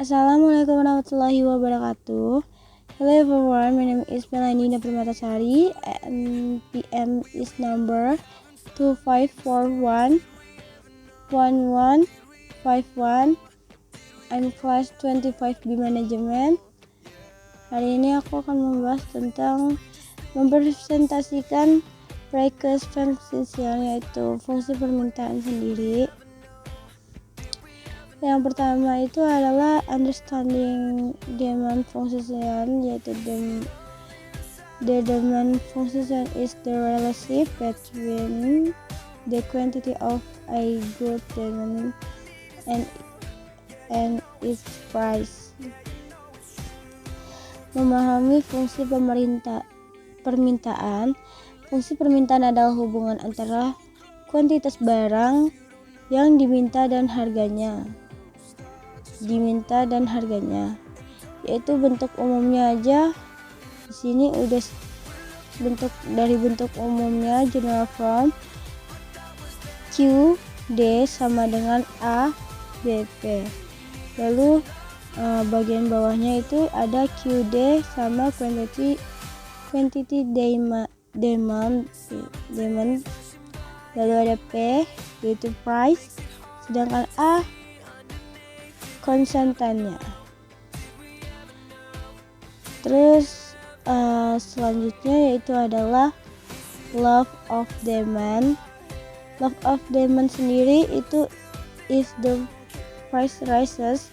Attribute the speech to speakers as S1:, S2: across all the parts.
S1: Assalamualaikum warahmatullahi wabarakatuh. Hello everyone, my name is Melanina Permatasari and PM is number 25411151. I'm class 25B Management. Hari ini aku akan membahas tentang mempresentasikan request function, yaitu fungsi permintaan sendiri. Yang pertama itu adalah understanding demand function, yaitu the demand function is the relationship between the quantity of a good demand and its price. Memahami fungsi permintaan. Fungsi permintaan adalah hubungan antara kuantitas barang yang diminta dan harganya, yaitu bentuk umumnya aja. Di sini udah bentuk umumnya, general form Q D sama dengan A BP. Lalu bagian bawahnya itu ada QD sama quantity demand. Lalu ada P yaitu price, sedangkan A konstantannya. Terus selanjutnya yaitu adalah love of demand. Love of demand sendiri itu if the price rises,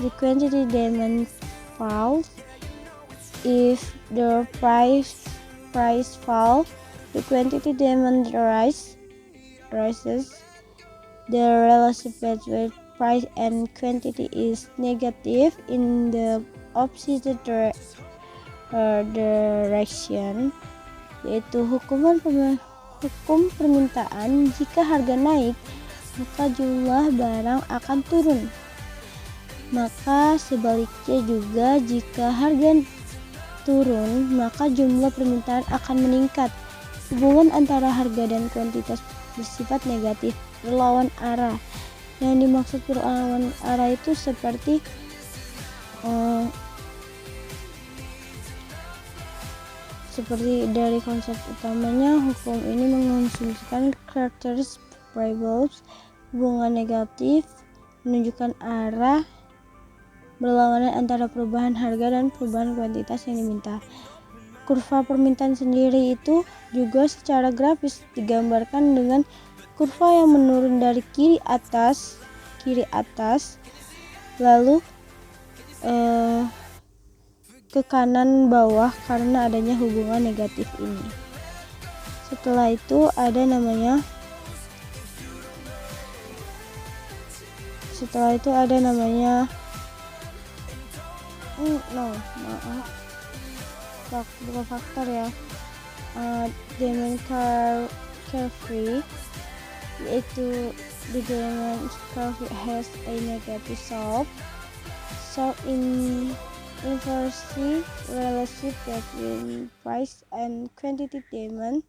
S1: the quantity demand falls. If the price falls, the quantity demand rises. The relationship between price and quantity is negative in the opposite direction, yaitu hukum permintaan. Jika harga naik, maka jumlah barang akan turun. Maka sebaliknya juga, jika harga turun, maka jumlah permintaan akan meningkat. Hubungan antara harga dan kuantitas bersifat negatif, berlawan arah. Yang dimaksud berlawan arah itu seperti dari konsep utamanya, hukum ini mengonsumsikan characteristic variables, hubungan negatif, menunjukkan arah berlawanan antara perubahan harga dan perubahan kuantitas yang diminta. Kurva permintaan sendiri itu juga secara grafis digambarkan dengan kurva yang menurun dari kiri atas lalu ke kanan bawah karena adanya hubungan negatif ini. Setelah itu ada namanya bukan faktor ya, demand curve, yaitu the demand curve has a negative slope, so inversely relationship between price and quantity demand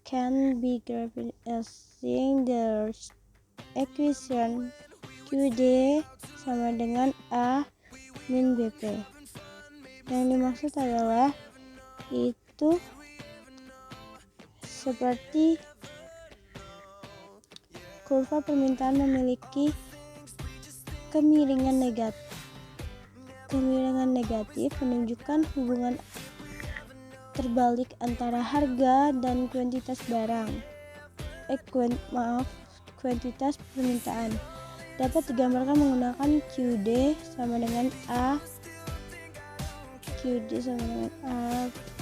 S1: can be graphed as seeing the equation QD sama dengan A min BP. Yang dimaksud adalah itu seperti kurva permintaan memiliki kemiringan negatif menunjukkan hubungan terbalik antara harga dan kuantitas barang. Kuantitas permintaan dapat digambarkan menggunakan QD sama dengan A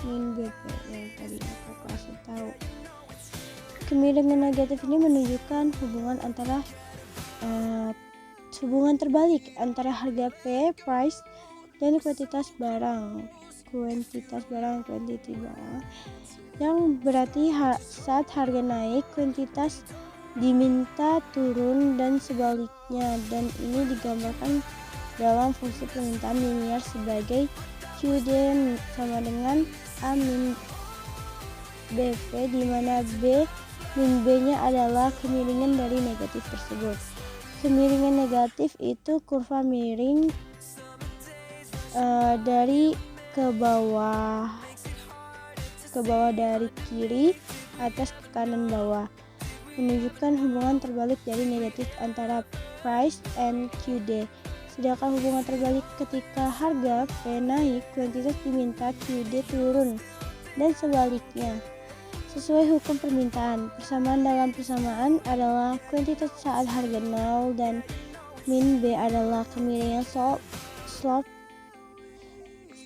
S1: min BP yang tadi aku kasih tahu. Kemiringan negatif ini menunjukkan hubungan terbalik antara harga P, price, dan kuantitas barang, yang berarti saat harga naik, kuantitas diminta turun dan sebaliknya, dan ini digambarkan dalam fungsi permintaan linier sebagai QD sama dengan A min BP, di mana B min B nya adalah kemiringan dari negatif tersebut. Kemiringan negatif itu kurva miring dari ke bawah dari kiri atas ke kanan bawah, menunjukkan hubungan terbalik dari negatif antara price and QD. Sedangkan hubungan terbalik ketika harga P naik, kuantitas diminta QD turun, dan sebaliknya. Sesuai hukum permintaan, persamaan dalam persamaan adalah kuantitas saat harga 0 dan min B adalah kemiringan slope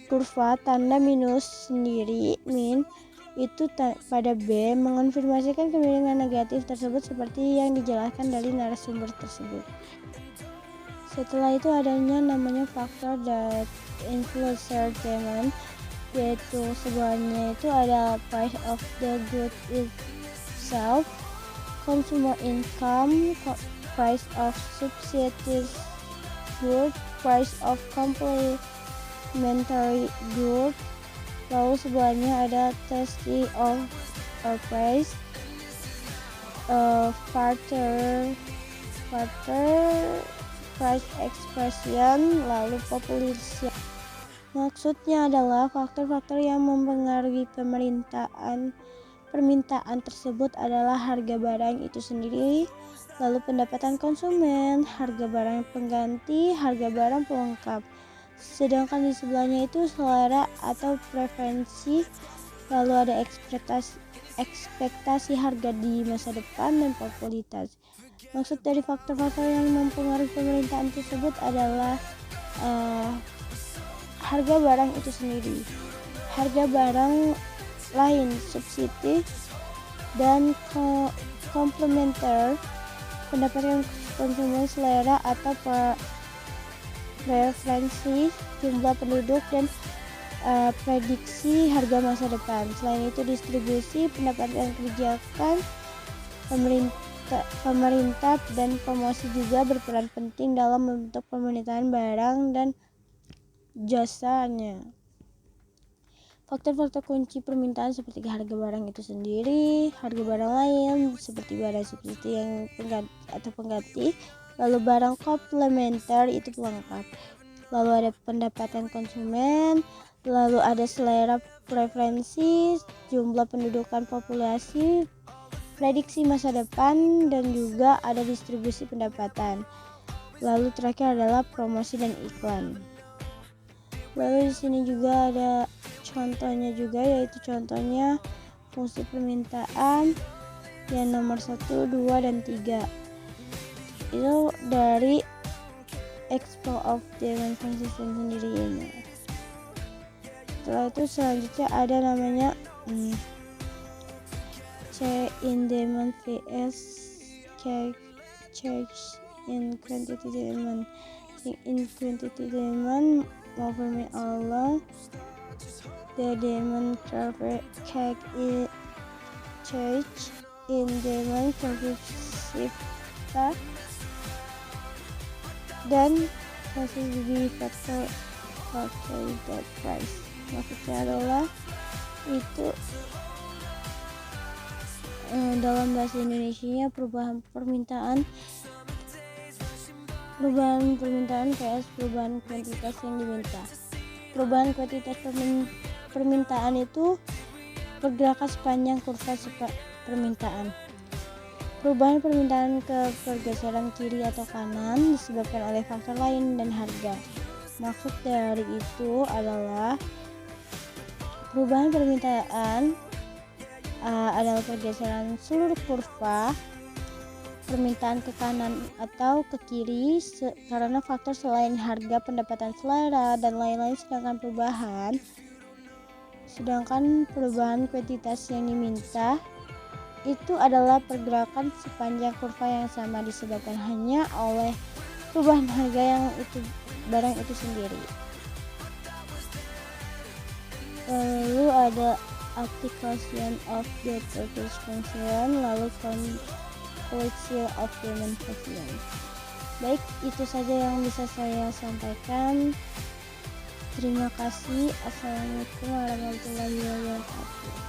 S1: kurva tanda minus sendiri. Min itu pada B mengonfirmasikan kemiringan negatif tersebut seperti yang dijelaskan dari narasumber tersebut. Setelah itu adanya namanya faktor that influencer demand, yaitu sebenarnya itu ada price of the good itself, consumer income, price of substitute good, price of complementary good. Lalu sebenarnya ada testing of price, further price expression, lalu population. Maksudnya adalah faktor-faktor yang mempengaruhi permintaan tersebut adalah harga barang itu sendiri, lalu pendapatan konsumen, harga barang pengganti, harga barang pelengkap. Sedangkan di sebelahnya itu selera atau preferensi, lalu ada ekspektasi harga di masa depan, dan popularitas. Maksud dari faktor-faktor yang mempengaruhi pemerintahan tersebut adalah harga barang itu sendiri, harga barang lain, subsidi, dan komplementer, pendapatan konsumen, selera atau preferensi, jumlah penduduk, dan prediksi harga masa depan. Selain itu distribusi, pendapatan kebijakan pemerintah dan promosi juga berperan penting dalam membentuk permintaan barang dan jasanya. Faktor-faktor kunci permintaan seperti harga barang itu sendiri, harga barang lain seperti barang subsidi yang pengganti, lalu barang komplementer itu pelengkap, lalu ada pendapatan konsumen, lalu ada selera, preferensi, jumlah pendudukan, populasi, prediksi masa depan, dan juga ada distribusi pendapatan. Lalu terakhir adalah promosi dan iklan. Lalu di sini juga ada contohnya juga, yaitu contohnya fungsi permintaan yang nomor 1, 2, dan 3. Itu dari expo of demand function sendiri ini. Setelah itu selanjutnya ada namanya C in demand vs change in quantity demand. In quantity demand movement along the demand curve, change in demand progressive dan positive factor that price. Maksudnya adalah itu dalam bahasa Indonesianya perubahan permintaan vs perubahan kuantitas yang diminta. Perubahan kuantitas permintaan itu pergerakan sepanjang kurva permintaan. Perubahan permintaan ke pergeseran kiri atau kanan disebabkan oleh faktor lain dan harga. Maksud dari itu adalah perubahan permintaan adalah pergeseran seluruh kurva permintaan ke kanan atau ke kiri karena faktor selain harga, pendapatan, selera, dan lain-lain. Sedangkan perubahan kuantitas yang diminta itu adalah pergerakan sepanjang kurva yang sama disebabkan hanya oleh perubahan harga yang itu barang itu sendiri. Lalu ada application of the purchase function, lalu conclusion of demand function. Baik, itu saja yang bisa saya sampaikan. Terima kasih. Assalamualaikum warahmatullahi wabarakatuh.